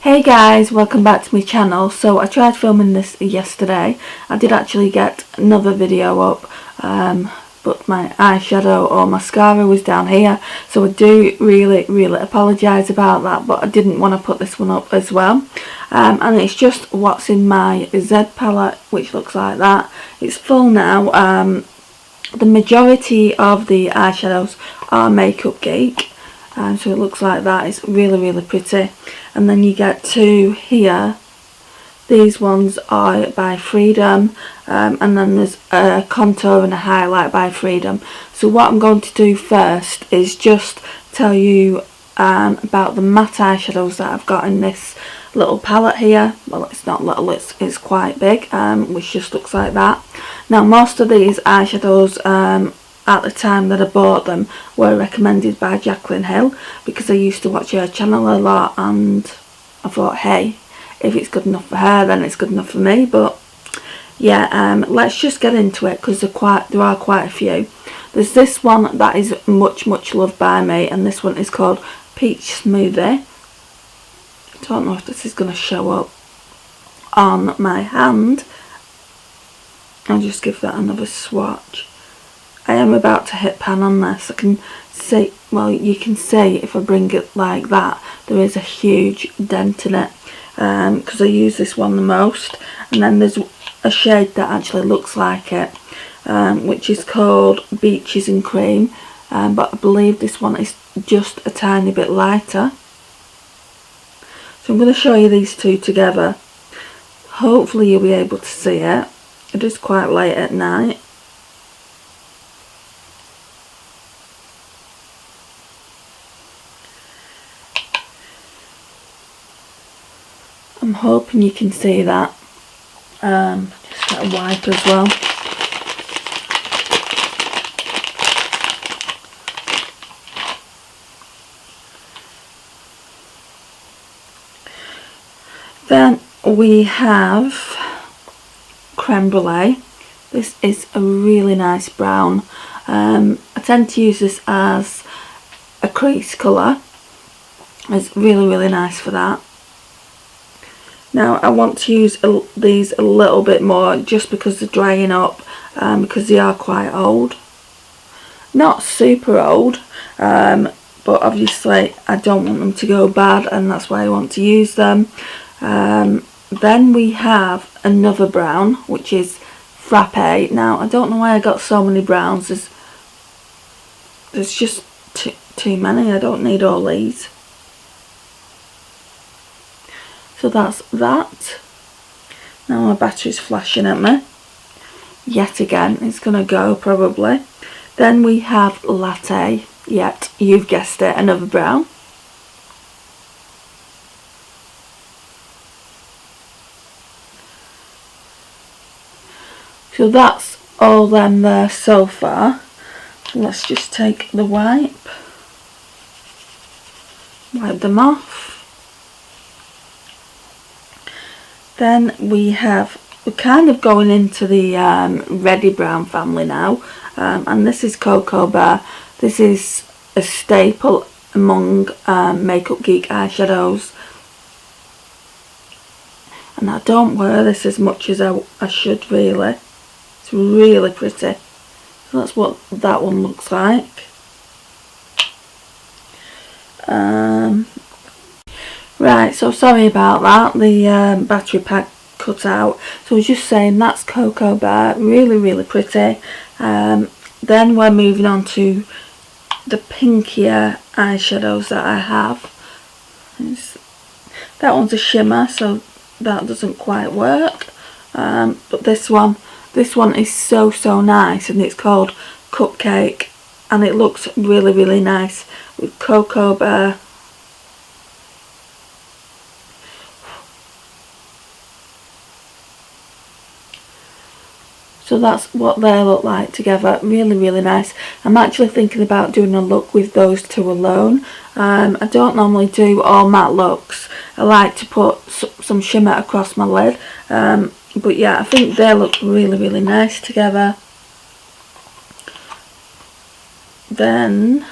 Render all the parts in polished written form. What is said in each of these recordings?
Hey guys, welcome back to my channel. So I tried filming this yesterday. I did actually get another video up, but my eyeshadow or mascara was down here, so I do really apologise about that, but I didn't want to put this one up as well. And it's just what's in my Z palette, which looks like that. It's full now. The majority of the eyeshadows are Makeup Geek. So it looks like that. It's really pretty. And then you get to here, these ones are by Freedom, and then there's a contour and a highlight by Freedom. So what I'm going to do first is just tell you about the matte eyeshadows that I've got in this little palette here. Well, it's not little, it's quite big, which just looks like that. Now most of these eyeshadows at the time that I bought them were recommended by Jacqueline Hill, because I used to watch her channel a lot, and I thought, hey, if it's good enough for her, then it's good enough for me. But yeah, let's just get into it, because there are quite a few. There's this one that is much loved by me, and this one is called Peach Smoothie. I don't know if this is going to show up on my hand. I'll just give that another swatch. I am about to hit pan on this. I can see, well, you can see if I bring it like that, there is a huge dent in it, because I use this one the most. And then there's a shade that actually looks like it, which is called Beaches and Cream, but I believe this one is just a tiny bit lighter. So I'm going to show you these two together. Hopefully you'll be able to see it. It is quite late at night. I'm hoping you can see that. Just get a wipe as well. Then we have Creme Brulee. This is a really nice brown. I tend to use this as a crease colour. It's really nice for that. Now I want to use these a little bit more, just because they're drying up, because they are quite old. Not super old, but obviously I don't want them to go bad, and that's why I want to use them. Then we have another brown, which is Frappe. Now I don't know why I got so many browns. There's just too many. I don't need all these. So that's that. Now my battery's flashing at me. Yet again, it's going to go probably. Then we have Latte. Yet, you've guessed it, another brown. So that's all them there so far. So let's just take the wipe them off. Then we're kind of going into the Ready Brown family now, and this is Cocoa Bear. This is a staple among Makeup Geek eyeshadows, and I don't wear this as much as I should really. It's really pretty. So that's what that one looks like. Right, so sorry about that, the battery pack cut out. So I was just saying, that's Cocoa Bear, really pretty. Then we're moving on to the pinkier eyeshadows that I have. That one's a shimmer, so that doesn't quite work. But this one is so nice, and it's called Cupcake, and it looks really nice with Cocoa Bear. So that's what they look like together. Really nice. I'm actually thinking about doing a look with those two alone. I don't normally do all matte looks. I like to put some shimmer across my lid. But yeah, I think they look really nice together. Then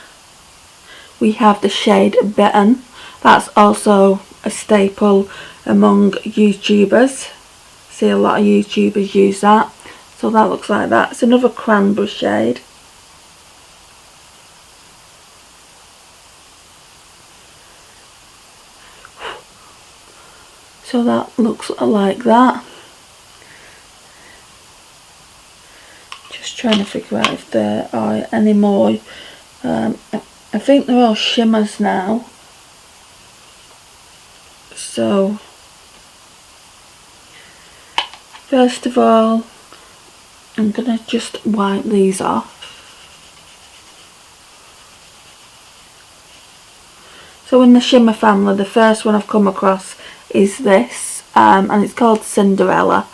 we have the shade Bitten. That's also a staple among YouTubers. See a lot of YouTubers use that. So that looks like that. It's another cranberry shade. So that looks like that. Just trying to figure out if there are any more. I think they're all shimmers now. So first of all, I'm gonna just wipe these off. So in the shimmer family, the first one I've come across is this, and it's called Cinderella.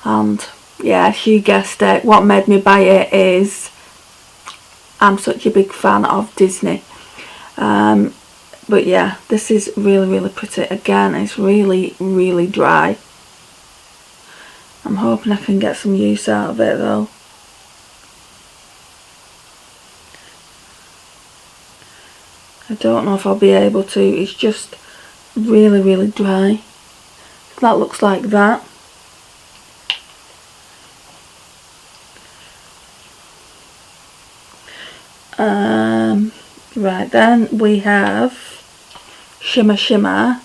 And yeah, she guessed it. What made me buy it is I'm such a big fan of Disney. But yeah, this is really, really pretty. Again, it's really, really dry. I'm hoping I can get some use out of it though. I don't know if I'll be able to. It's just really, really dry. That looks like that. Right, then we have Shimmer Shimmer,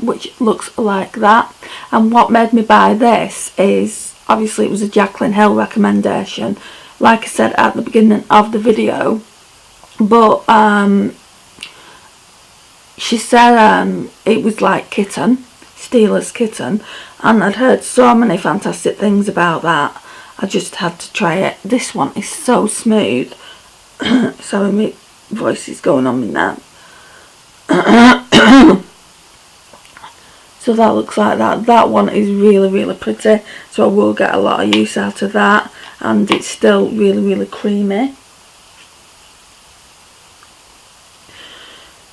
which looks like that. And what made me buy this is, obviously it was a Jaclyn Hill recommendation, like I said at the beginning of the video. But she said it was like Kitten, Steeler's Kitten, and I'd heard so many fantastic things about that. I just had to try it. This one is so smooth. Sorry, my voice is going on me now. So that looks like that. That one is really, really pretty. So I will get a lot of use out of that. And it's still really, really creamy.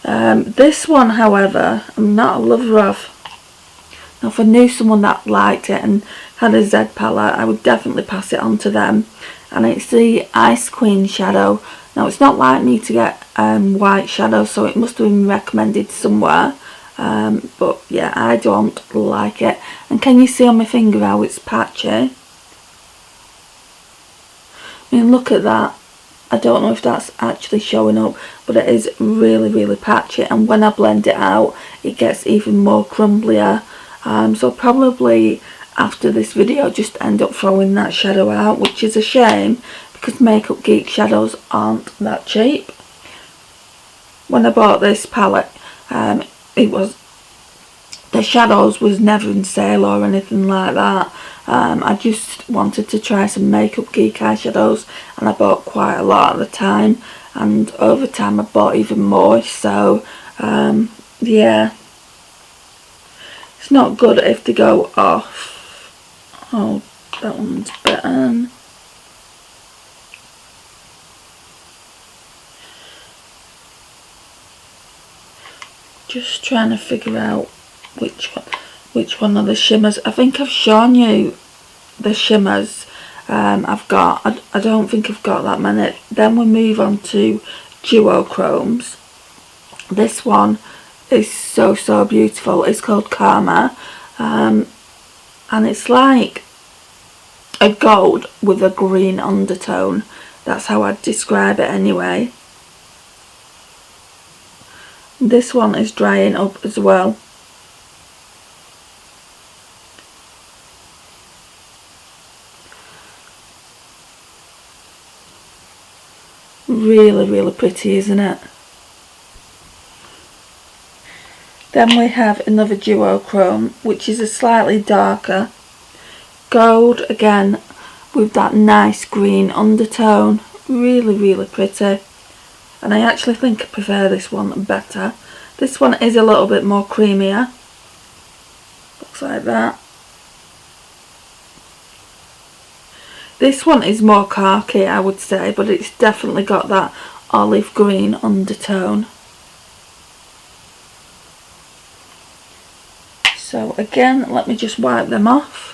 This one, however, I'm not a lover of. Now, if I knew someone that liked it and had a Z palette, I would definitely pass it on to them. And it's the Ice Queen shadow. Now, it's not like me to get white shadow, so it must have been recommended somewhere. But yeah, I don't like it. And can you see on my finger how it's patchy? I mean, look at that. I don't know if that's actually showing up, but it is really, really patchy. And when I blend it out, it gets even more crumblier. So probably after this video, just end up throwing that shadow out, which is a shame because Makeup Geek shadows aren't that cheap. When I bought this palette, the shadows was never in sale or anything like that. I just wanted to try some Makeup Geek eyeshadows, and I bought quite a lot at the time, and over time I bought even more. So yeah, it's not good if they go off. Oh, that one's better. Just trying to figure out which one of the shimmers. I think I've shown you the shimmers I've got. I don't think I've got that many. Then we move on to duochromes. This one is so, so beautiful. It's called Karma, and it's like a gold with a green undertone. That's how I'd describe it anyway. This one is drying up as well. Really, really pretty, isn't it? Then we have another duochrome, which is a slightly darker gold, again with that nice green undertone. Really, really pretty. And I actually think I prefer this one better. This one is a little bit more creamier. Looks like that. This one is more khaki, I would say, but it's definitely got that olive green undertone. So again, let me just wipe them off.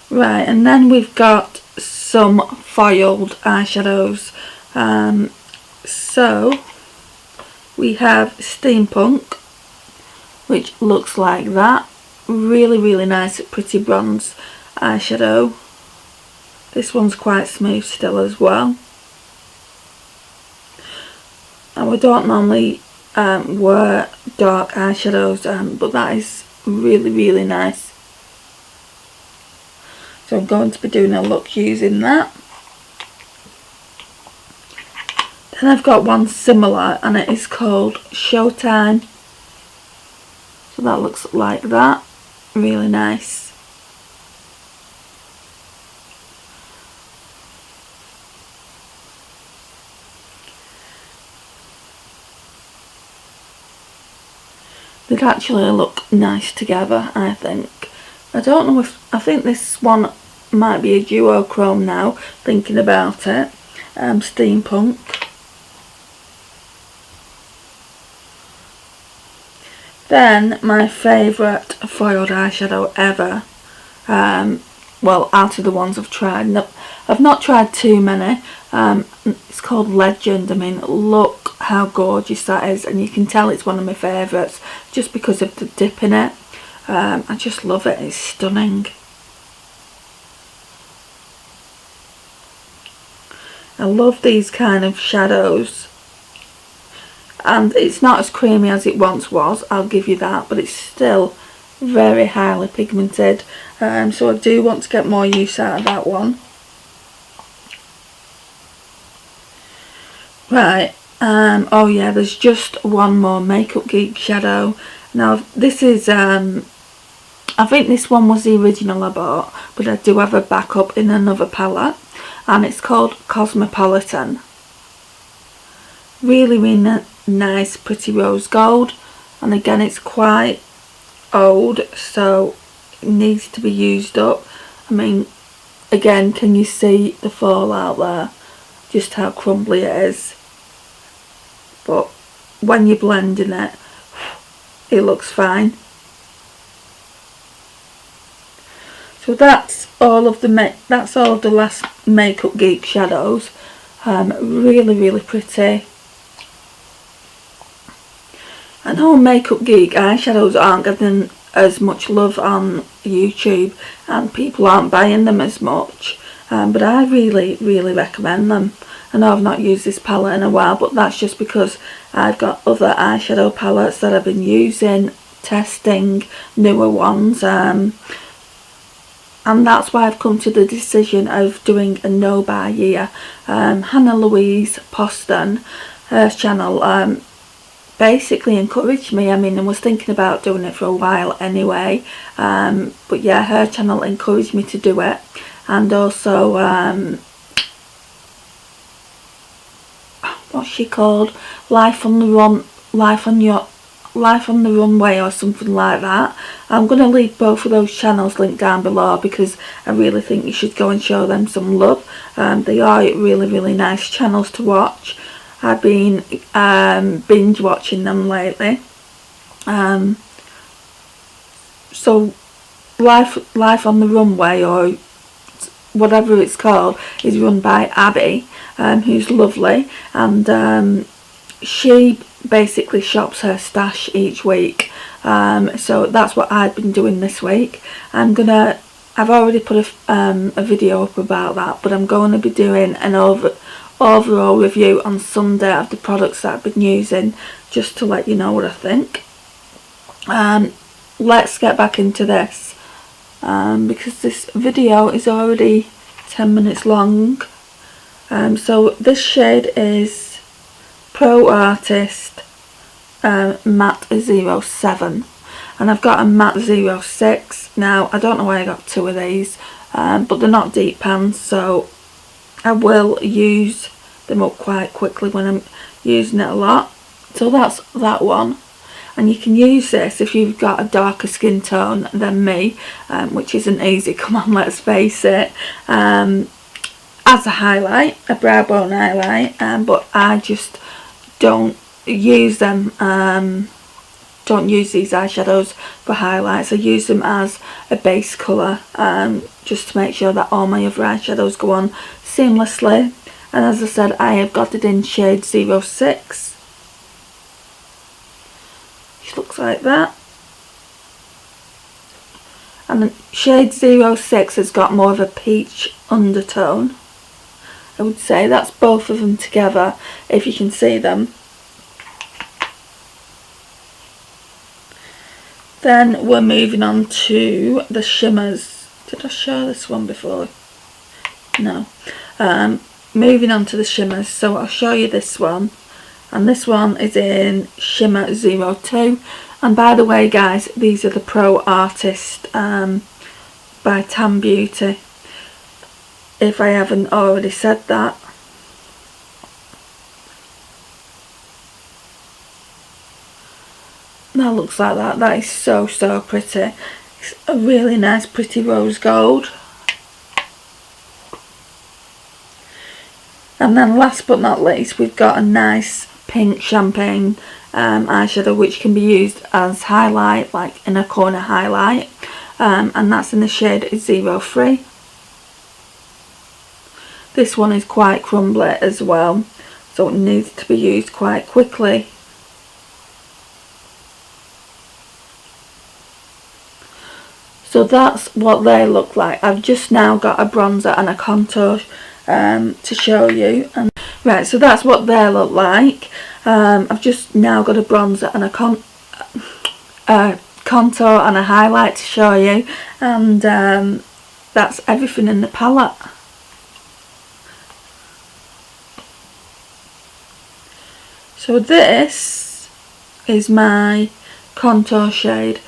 Right, and then we've got some foiled eyeshadows. So we have Steampunk, which looks like that. Really nice, pretty bronze eyeshadow. This one's quite smooth still as well. And we don't normally wear dark eyeshadows, but that is really nice. So I'm going to be doing a look using that. Then I've got one similar, and it is called Showtime. So that looks like that. Really nice. They'd actually look nice together, I think. I don't know if, I think this one might be a duochrome now, thinking about it. Steampunk. Then my favourite foiled eyeshadow ever, well, out of the ones I've tried. No, I've not tried too many. It's called Legend. I mean, look how gorgeous that is, and you can tell it's one of my favourites just because of the dip in it. I just love it. It's stunning. I love these kind of shadows, and it's not as creamy as it once was, I'll give you that, but it's still very highly pigmented, so I do want to get more use out of that one. Right, oh yeah, there's just one more Makeup Geek shadow. Now this is, I think this one was the original I bought, but I do have a backup in another palette, and it's called Cosmopolitan. Really nice, pretty rose gold, and again it's quite old, so it needs to be used up. I mean, again, can you see the fallout there? Just how crumbly it is. But when you're blending it, it looks fine. So that's all of the last Makeup Geek shadows. Really pretty. I know Makeup Geek eyeshadows aren't getting as much love on YouTube, and people aren't buying them as much, but I really recommend them. I know I've not used this palette in a while, but that's just because I've got other eyeshadow palettes that I've been using, testing newer ones, and that's why I've come to the decision of doing a no buy year. Louise Poston, her channel, basically encouraged me. I mean, I was thinking about doing it for a while anyway, but yeah, her channel encouraged me to do it. And also, what's she called? Life on the Runway or something like that. I'm going to leave both of those channels linked down below, because I really think you should go and show them some love. They are really nice channels to watch. I've been binge watching them lately. So Life on the Runway, or whatever it's called, is run by Abbie, who's lovely, and she basically shops her stash each week. So that's what I've been doing this week. I've already put a video up about that, but I'm going to be doing an overall review on Sunday of the products that I've been using, just to let you know what I think. Let's get back into this, because this video is already 10 minutes long. So this shade is Pro Artist Matte 07, and I've got a Matte 06. Now I don't know why I got two of these, but they're not deep pans, so I will use them up quite quickly when I'm using it a lot. So that's that one, and you can use this if you've got a darker skin tone than me, which isn't easy, come on, let's face it, as a highlight, a brow bone highlight, but I just don't use them, don't use these eyeshadows for highlights. I use them as a base colour, just to make sure that all my other eyeshadows go on seamlessly. and as I said, I have got it in shade 06. It looks like that. And shade 06 has got more of a peach undertone. I would say that's both of them together, if you can see them. Then we're moving on to the shimmers. Did I show this one before? No. Moving on to the shimmers, so I'll show you this one. And this one is in Shimmer 02. And by the way guys, these are the Pro Artist by Tan Beauty, if I haven't already said that. That looks like that. That is so pretty. It's a really nice pretty rose gold. And then last but not least, we've got a nice pink champagne eyeshadow, which can be used as highlight, like in a corner highlight, and that's in the shade 03. This one is quite crumbly as well, so it needs to be used quite quickly. So that's what they look like. I've just now got a bronzer and a contour to show you. And right, so that's what they look like. I've just now got a bronzer and a contour and a highlight to show you, and that's everything in the palette. So this is my contour shade.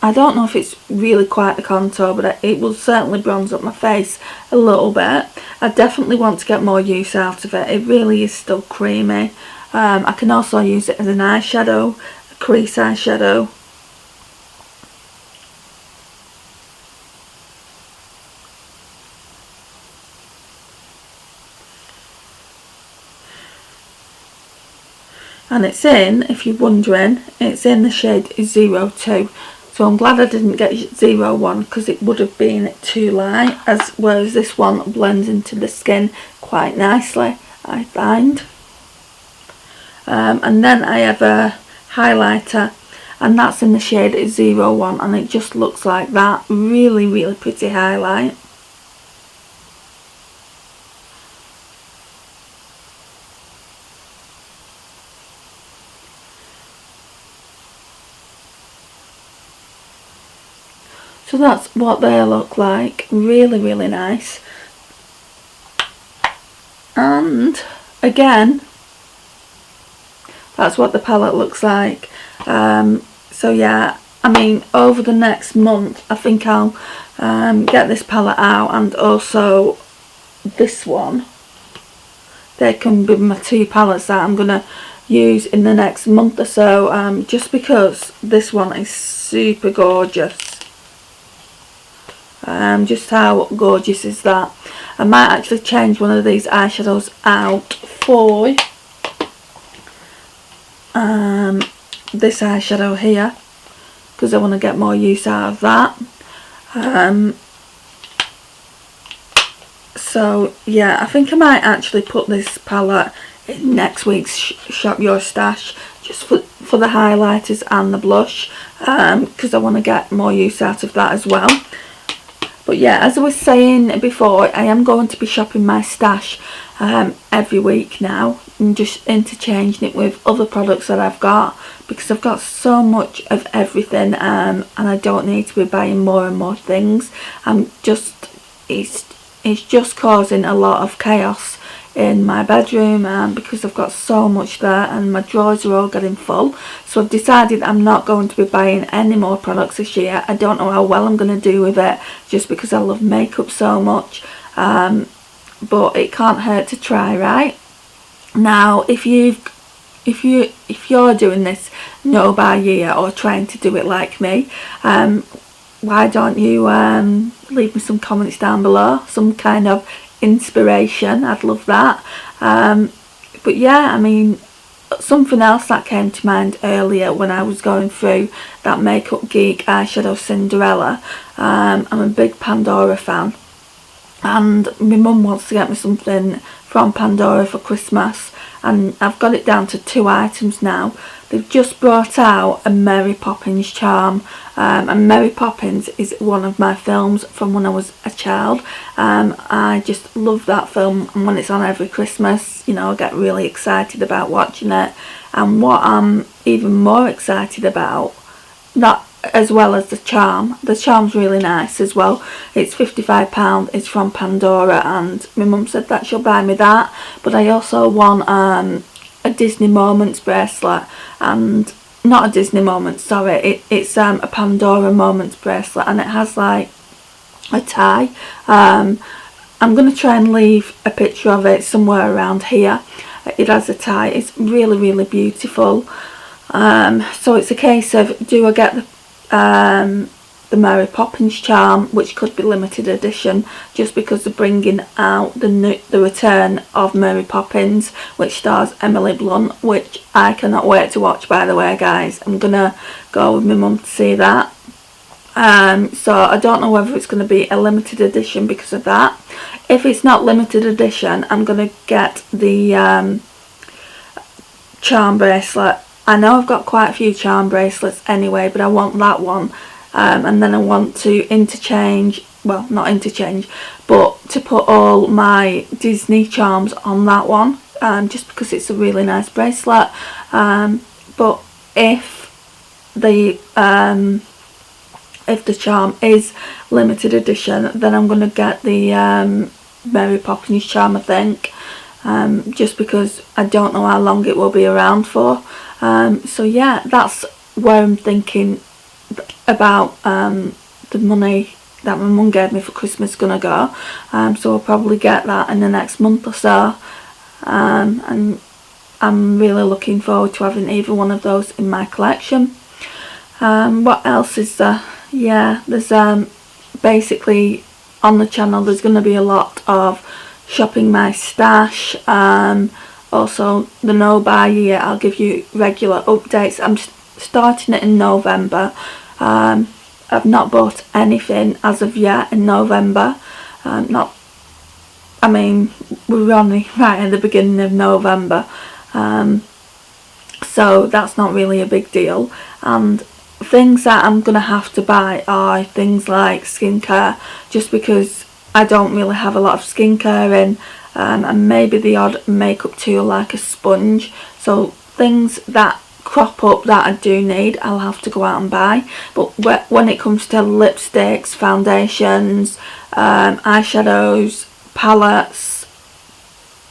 I don't know if it's really quite the contour, but it will certainly bronze up my face a little bit. I definitely want to get more use out of it. It really is still creamy. I can also use it as an eyeshadow, a crease eyeshadow. And it's in, if you're wondering, it's in the shade 02. So I'm glad I didn't get 01 because it would have been too light, whereas this one blends into the skin quite nicely, I find. And then I have a highlighter, and that's in the shade 01, and it just looks like that. Really pretty highlight. So that's what they look like. Really nice. And again, that's what the palette looks like. So yeah, I mean, over the next month I think I'll get this palette out, and also this one. They can be my two palettes that I'm gonna use in the next month or so, just because this one is super gorgeous. Just how gorgeous is that? I might actually change one of these eyeshadows out for this eyeshadow here, because I want to get more use out of that. So yeah, I think I might actually put this palette in next week's Shop Your Stash, just for the highlighters and the blush, because I want to get more use out of that as well. But yeah, as I was saying before, I am going to be shopping my stash every week now, and just interchanging it with other products that I've got, because I've got so much of everything, and I don't need to be buying more and more things. It's just causing a lot of chaos in my bedroom, because I've got so much there and my drawers are all getting full. So I've decided I'm not going to be buying any more products this year. I don't know how well I'm going to do with it, just because I love makeup so much, but it can't hurt to try, right? Now if you're doing this no buy year, or trying to do it like me, why don't you leave me some comments down below, some kind of inspiration. I'd love that. But yeah, I mean, something else that came to mind earlier when I was going through that Makeup Geek eyeshadow Cinderella, I'm a big Pandora fan, and my mum wants to get me something from Pandora for Christmas, and I've got it down to 2 items now. They've just brought out a Mary Poppins charm, and Mary Poppins is one of my films from when I was a child. I just love that film, and when it's on every Christmas, you know, I get really excited about watching it. And what I'm even more excited about, that as well as the charm's really nice as well. It's £55, it's from Pandora, and my mum said that she'll buy me that. But I also want a Disney Moments bracelet, and not a Disney Moments, sorry, it's a Pandora Moments bracelet, and it has like a tie. I'm going to try and leave a picture of it somewhere around here. It has a tie. It's really, really beautiful. So it's a case of, do I get the Mary Poppins charm, which could be limited edition, just because they're bringing out the return of Mary Poppins, which stars Emily Blunt, which I cannot wait to watch, by the way, guys. I'm gonna go with my mum to see that. So I don't know whether it's going to be a limited edition because of that. If it's not limited edition, I'm going to get the charm bracelet. I know I've got quite a few charm bracelets anyway, but I want that one. And then I want to interchange, well, not interchange, but to put all my Disney charms on that one, just because it's a really nice bracelet. But if the charm is limited edition, then I'm going to get the Mary Poppins charm, I think, just because I don't know how long it will be around for. So yeah, that's where I'm thinking about the money that my mum gave me for Christmas gonna go. So I'll probably get that in the next month or so, and I'm really looking forward to having either one of those in my collection. What else is there? Yeah, there's basically on the channel there's going to be a lot of shopping my stash. Also the no buy year, I'll give you regular updates. I'm starting it in November. I've not bought anything as of yet in November. I mean, we're only right at the beginning of November, so that's not really a big deal. And things that I'm going to have to buy are things like skincare, just because I don't really have a lot of skincare in, and maybe the odd makeup tool like a sponge. So things that crop up that I do need, I'll have to go out and buy. But when it comes to lipsticks, foundations, eyeshadows, palettes,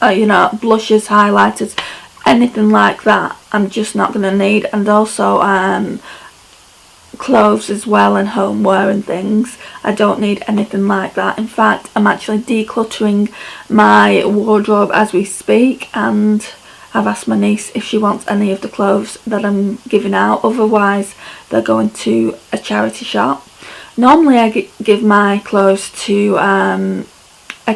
you know, blushes, highlighters, anything like that, I'm just not going to need. And also clothes as well, and homeware and things, I don't need anything like that. In fact, I'm actually decluttering my wardrobe as we speak, and I've asked my niece if she wants any of the clothes that I'm giving out, otherwise they're going to a charity shop. Normally I give my clothes to a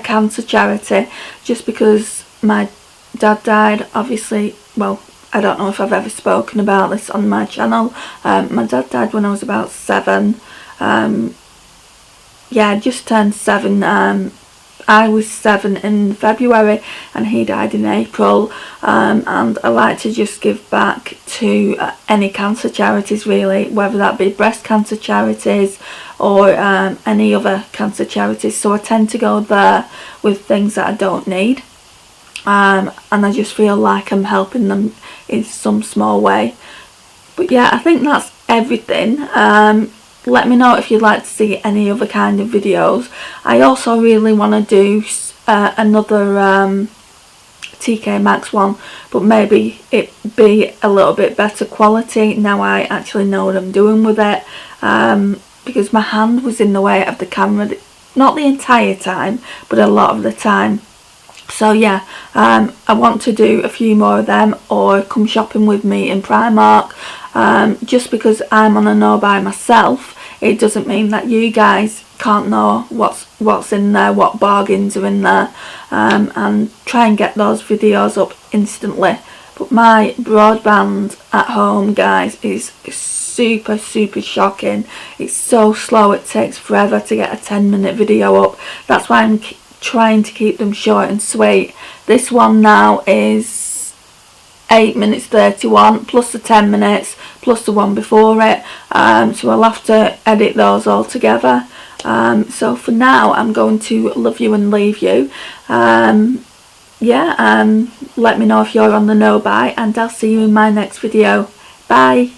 cancer charity, just because my dad died, obviously. Well, I don't know if I've ever spoken about this on my channel. My dad died when I was about 7. Yeah, I just turned 7. I was 7 in February and he died in April. And I like to just give back to any cancer charities, really, whether that be breast cancer charities or any other cancer charities. So I tend to go there with things that I don't need. And I just feel like I'm helping them in some small way. But yeah, I think that's everything. Let me know if you'd like to see any other kind of videos. I also really want to do another TK Maxx one, but maybe it be a little bit better quality now I actually know what I'm doing with it, because my hand was in the way of the camera, not the entire time, but a lot of the time. So yeah, I want to do a few more of them, or come shopping with me in Primark. Just because I'm on a no buy myself, it doesn't mean that you guys can't know what's in there, what bargains are in there, and try and get those videos up instantly. But my broadband at home, guys, is super shocking. It's so slow, it takes forever to get a 10-minute video up. That's why I'm trying to keep them short and sweet. This one now is 8 minutes 31 plus the 10 minutes plus the one before it, so I'll have to edit those all together. So for now I'm going to love you and leave you. Let me know if you're on the know by, and I'll see you in my next video. Bye.